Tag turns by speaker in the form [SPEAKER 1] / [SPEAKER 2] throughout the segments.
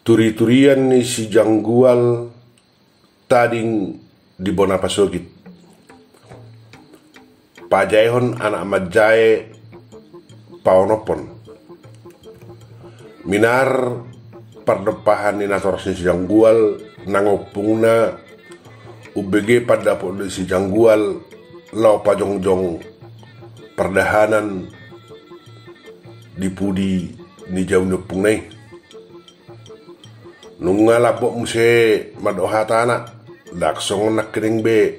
[SPEAKER 1] Turi-turian ni si janggual tading di bona pasogit. Pajaihon anak majae paonopon. Minar perdepahan ni natoros ni si janggual nangopungna UBG pada po si janggual lau pajongjong perdahanan di pudi ni jauh nepung nai. Nunga lapok muse madohatana daksong nak kering be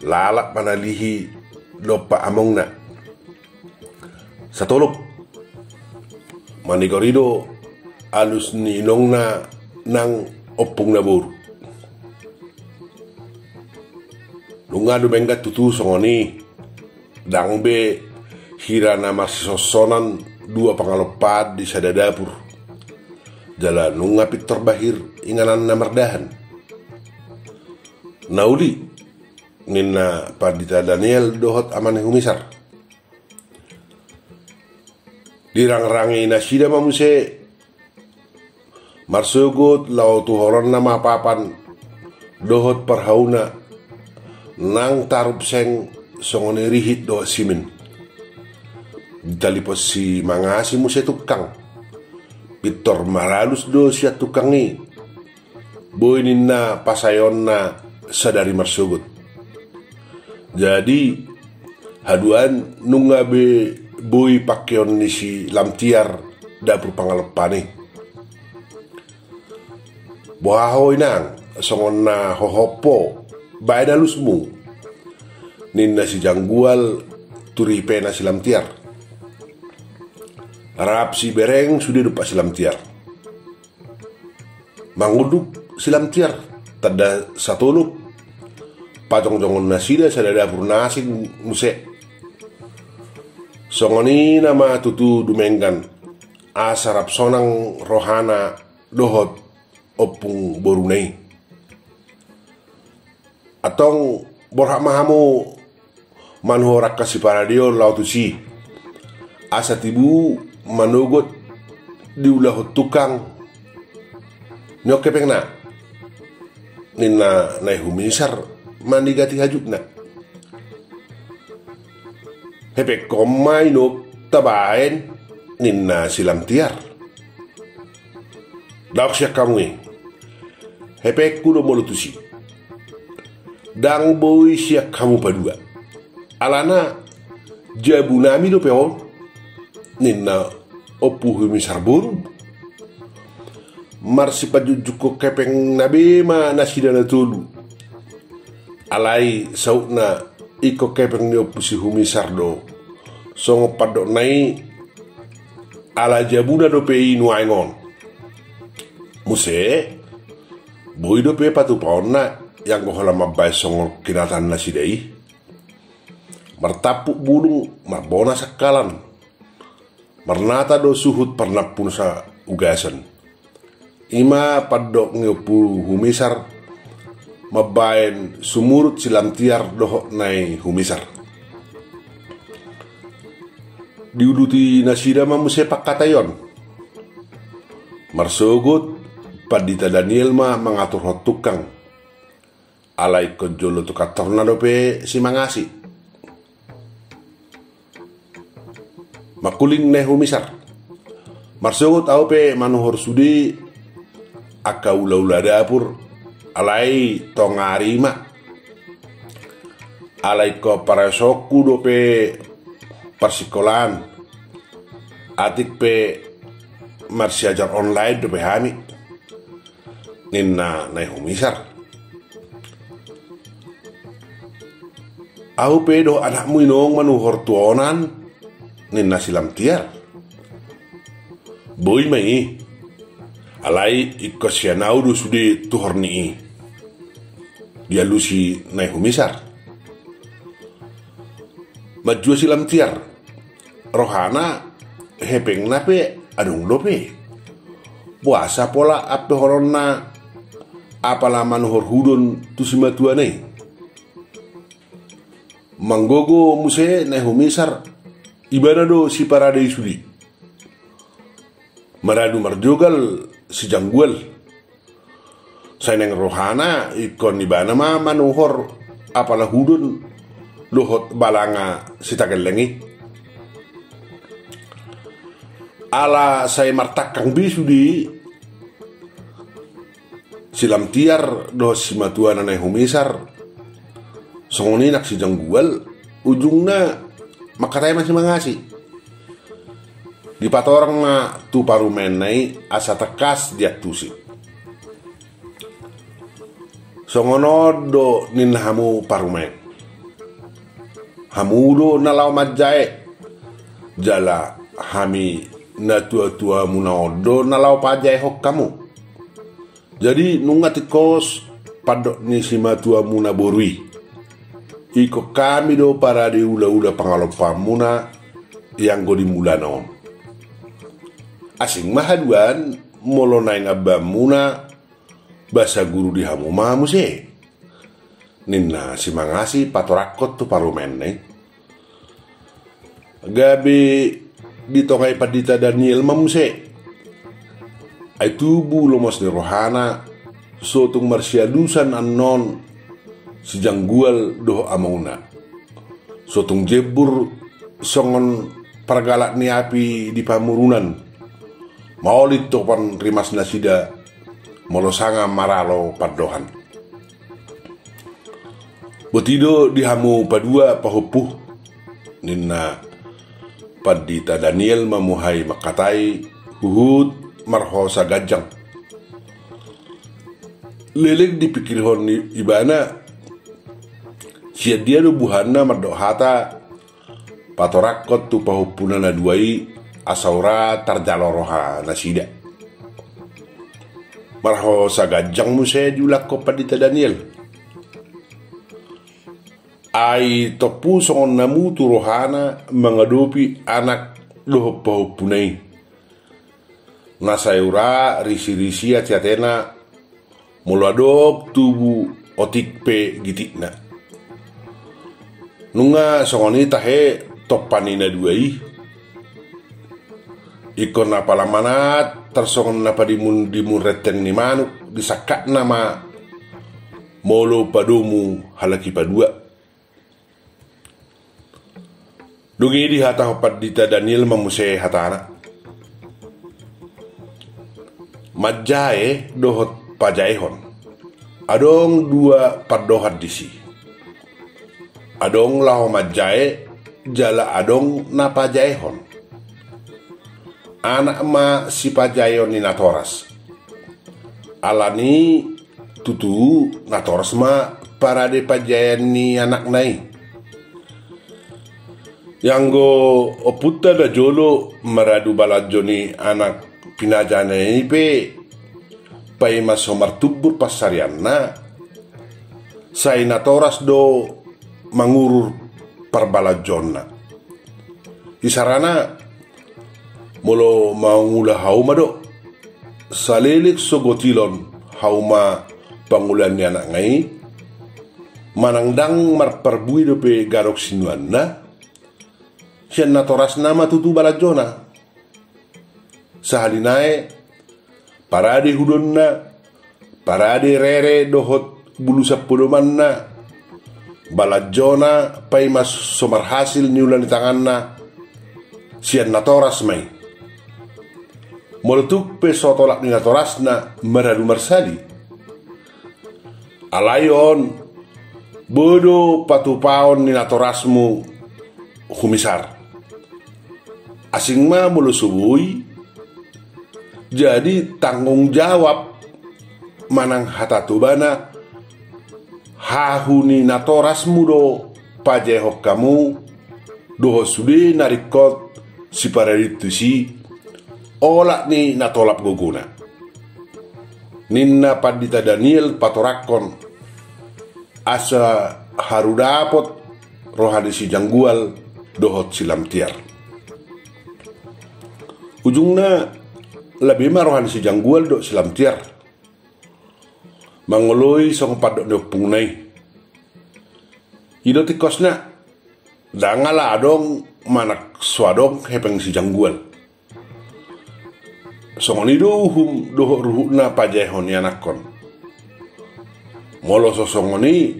[SPEAKER 1] lalak panalihi lopa among na satolop manigorido alus ni inong na nang opung na buru. Nunga dubenga tutu songoni dang be hirana masih sosonan dua pangalopad di sadadapur. Jalan nunga pitor bahir inganan namardahan. Nauli nina Padita Daniel dohot amaneh humisar. Dirang-rangi nasida mamuse marsugut lau tuhoron nama papan dohot perhauna nang tarup seng songone rihit dohot simin. Dalipos si mangasi muse tukang pitor maralus do siya tukang ni boinin na pasayon na sadari marsugut. Jadi haduan nunga be boy pakyon ni si lamtiar dapur pangalepane bohahoy nang songon na hohopo bae na lusmu ninna si janggual turipe na si lamtiar. Rap si bereng sudah lupa silam tiar. Manguduk silam tiar. Tada satuluk. Pajong-jongon nasida sadada purnasi muse. Songoni nama tutu dumenggan. Asarap sonang rohana dohot opung borunei. Atong borhak mahamu manhorak kasih paradio lautusi. Asa tibu manugot diulah tukang nyoke pengna nina nai humisar mandigati hajukna hepe komai no tabaen nina silam tiar dak siak kamwe hepe kudo molutusi dang boy siak kamu padua alana jabunami do peon nina opu humisar buru marsi pajujuko kepeng nabe ma nasida na tulu alai saukna iko kepeng ni opu si humisar do songo padok nai ala jabuna do pe inu aingon muse boy do pe patu paonna yang kohala mabai songo kinatan nasidai martapuk bulung marbona sakalan marnata do suhut pernah pun sa ugasan. Ima padok ngepu humisar mabain sumurut silam tiar dohok nai humisar. Diuduti nasida mamuse pakatayon. Marsugut Padita Daniel ma mengatur hot tukang. Alai kojolo tuka tornado pe si mangasi. Makuling neh humisar marsugut au pe manuhor sudi aka ula-ula dapur alai tongarima alai ko parasoku do pe persikolan atik pe marsi ajar online do pe hani ninna neh humisar au pe do anakmu inong manuhor tuonan nina silam tiar boy mai alai ikosianau do sude tuhorni dia lusi nai humisar maju silam tiar rohana hepeng nape adung dope puasa pola ape horonna apala manuhor hudon tusimatuanei manggogo muse nai humisar ibana do si paradai sudi maradu marjogal si janggual. Saya neng rohana ikon ibana ma manuhor apalah hudun luhut balanga si tagelengi. Ala saya martakang bisu di silam tiar do si matuan aneh humisar. Songoni nak si janggual ujungna makatay masih mangasi. Di patorang na tu parumen nai asa tekas diak tusi. Songono do ninhamu parumen. Hamudo nalaw majai. Jala hami na tua-tua munaodo nalaw pajai hok kamu. Jadi nungat ikos padok ni si matua muna borui. Iko kami do para di ula-ula pangalopa muna yang go dimula naon. Asing mahaduan molo nai ngabam muna basa guru di hamu mahamu se. Ninna si mangasi patorakot tu parumen ne. Gabi ditongai padita Daniel mamuse. Ai tubu lomos ni rohana sotung marsiadusan anon si janggual doh amauna. Sotung jebur songon pergalak ni api di pamurunan. Maulit topan rimas nasida molosanga maralo padohan. Botido dihamu padua pahupuh ninna padita Daniel mamuhai makatai huhud marhosa gajang. Lelek dipikirhon ibana sia dia do buhana mardohata patorakot tu pahupuna na duai asaura tarjaloroha nasida. Marhosa gajang muse diulak ko padita Daniel. Ai topu songon namu tu rohana mengadopi anak doh pahupunai. Nasayura risi-risi atiatena muladok tubu otik pe gitikna. Nunga songoni tahe topanina duai. Ikon apalamanat tersongon napa dimun reten ni manuk disakak nama molo padomu halaki padua. Dungi di hata padita Daniel mamuse hatana. Majae dohot pajaihon. Adong dua padohat disi. Adong lao majae jala adong na pajaihon. Anak ma si pajayon ni natoras. Alani tutu natoras ma para de pajayan ni anak nai. Yang go oputa da jolo maradu balajo ni anak pinajana ini pe pai masomar tubur pasarian na. Sai natoras do mangurur parbalajonna. Isarana molo mangula hauma do salelik sogotilon hauma pangulan ni anak ngai manangdang marparbui do pe garok sinuan na sian natoras nama tutu balajona sahalinae parade hudonna parade rere dohot bulu sapudoman na balajona pai mas somar hasil niulan di tangan na sian natoras mai meletuk pe sotolak ni natoras na meradu marsali. Alayon bodo patupaon ni natorasmu humisar. Asing ma mulu subui. Jadi tanggung jawab manang hatatubana hahuni natorasmu do pajehok kamu doho sude narikot si paraditu si olak ni natolap goguna. Ninna padita Daniel patorakon asa harudapot rohani si janggual dohot silam tiar. Ujungna lebih mah rohani si janggual do silam tiar. Mangoloi song padok nepung nai. Ido tikosna dangala adong manak swadong hepeng si janggual. songoni dohum doho ruhuna pajehon yanakon. Molo sosongoni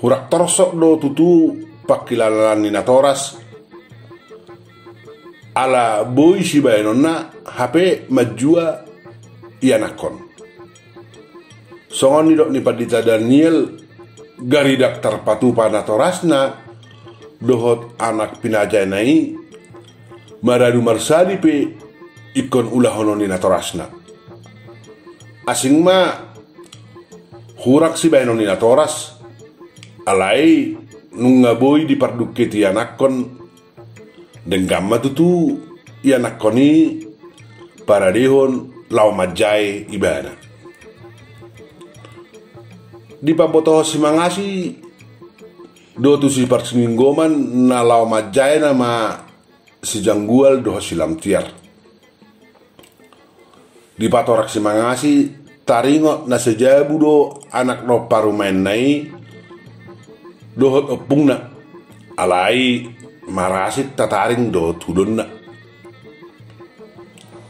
[SPEAKER 1] hurak torsok do tutu pakilalan nina toras ala boy si bayanonna HP majua yanakon. Songoni dok ni padita Daniel gari daktar patupa na torasna dohot anak pinajanai maradu marsadi pe ikon ulah hononi na torasna. Asing ma hurak si bayanoni na toras alai nunga boy di parduketi yanakon denggamma tutu yanakoni para dehon lau majai ibana. Di paboto simangasi do tu si parsininggoman na lau majai nama si janggual do silam tiar. Di patorak simangasi taringo na sejabu do anak no parumain nai dohot opung na alai marasit tataring do tudon na.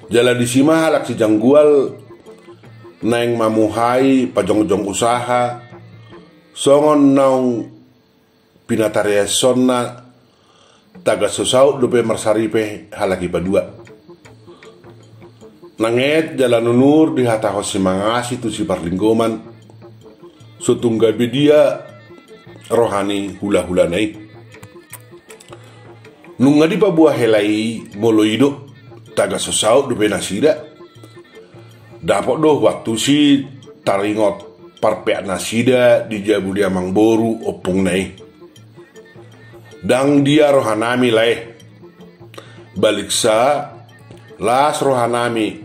[SPEAKER 1] Jala di sima halak si janggual naing mamuhai pajong-jong usaha songon naung pinatariason na taga sosau dope marsaripe halaki padua. Nanget jalan unur di hataho simangasi tu si parlinggoman sotungga bedia rohani hula-hula naik. Nunga di pabuah helai moloido taga sosau dope nasida dapok doh waktu si taringot parpeak nasida di jabu dia mangboru opung nai dang dia rohanami lae balik sa las rohanami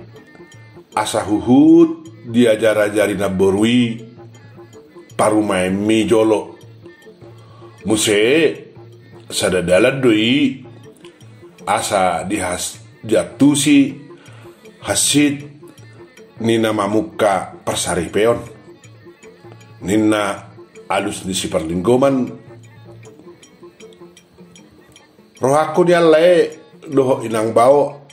[SPEAKER 1] asa huhut dia jara-jari naborui parumai mi jolo muse sadadalat doi asa dihas jatusi hasit nina mamuka persari peon nina alus ni si parlinggoman rohaku dia le doho inang bau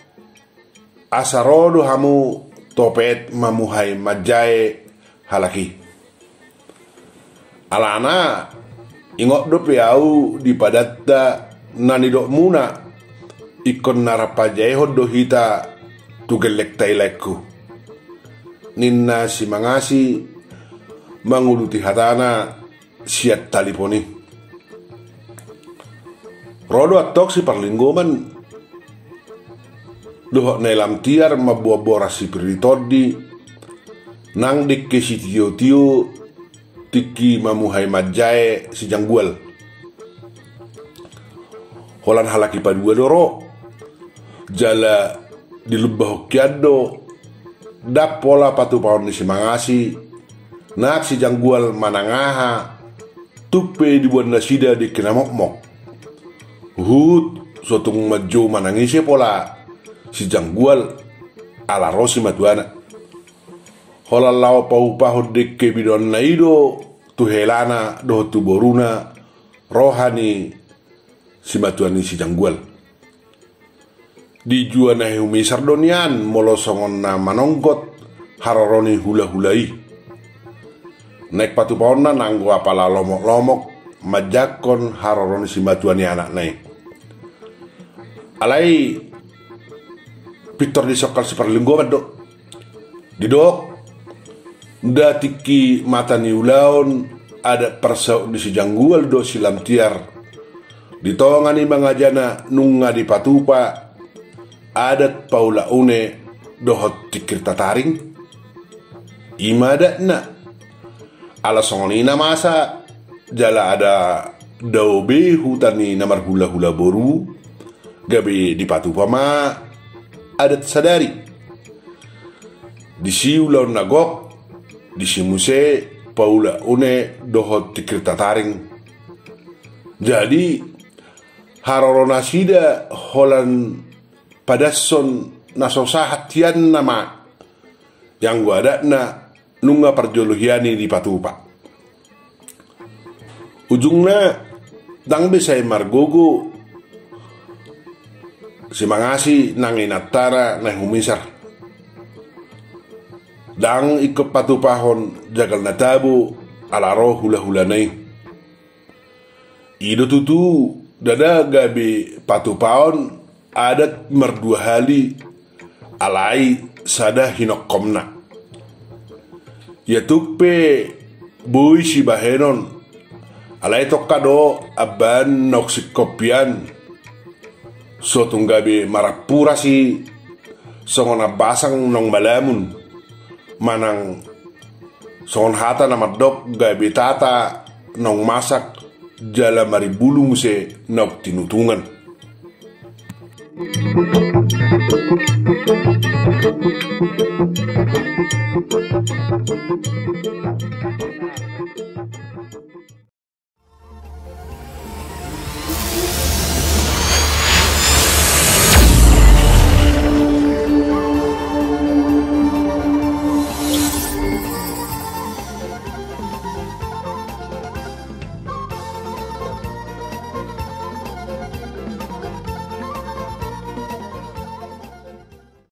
[SPEAKER 1] asaro do hamu topet mamuhai majai halaki alana ingok do piau di padatta nani dok muna ikon narapajai hodo hita tugelek taileku ninna si mangasi manguluti hatana siat taliponi rodo atok si parlinggoman dohok nelam tiar mabuah-buah si piritodi nang dikke si tio-tio tiki mamuhai majai si janggual holan halaki padua doro jala di lembah hokiado dap pola patu paon ni si mangasi nak si janggual manangaha tupe di buan nasida di kinamokmok hut sotung maju manangisi pola si janggual ala rosi matuana hola lao pau paho dekke bidon naido tu helana do tu boruna rohani si matuani si janggual di juana humi sardonian molosongon na manonggot haroroni hula-hulai naik patu paona nanggo apala lomok-lomok majakon haroroni si matuani anak naik alai pitor di sokal si parlinggoman dok didok da tiki mata ni ulaon ada persau di si janggual do silam tiar ditongani mangajana nunga di patupa adat paula une dohot tikir tataring imadat na ala songonina masa jala ada daube hutani namar hula-hula boru gabe di patupa ma adat sadari di siulaun nagok di simuse paula une dohot tikir tataring jadi harorona sida holan padason nasosahat tian nama yang gua ada na nunga perjolohiani di patupa ujungnya dang bisa margogo si mangasi nang inatara na humisar Dang ikut patupahon jagal natabu alaro hula-hula nai. Ido tutu dada gabi patupahon adat merdua hali alai sada hinokomna. Ya tukpe boy si bahenon alai tokkado aban noksikopian so tunggabi marapura si songon abasang nong malamun manang songon hata na madok gabi tata nong masak jala maribulung se nok tinutungan.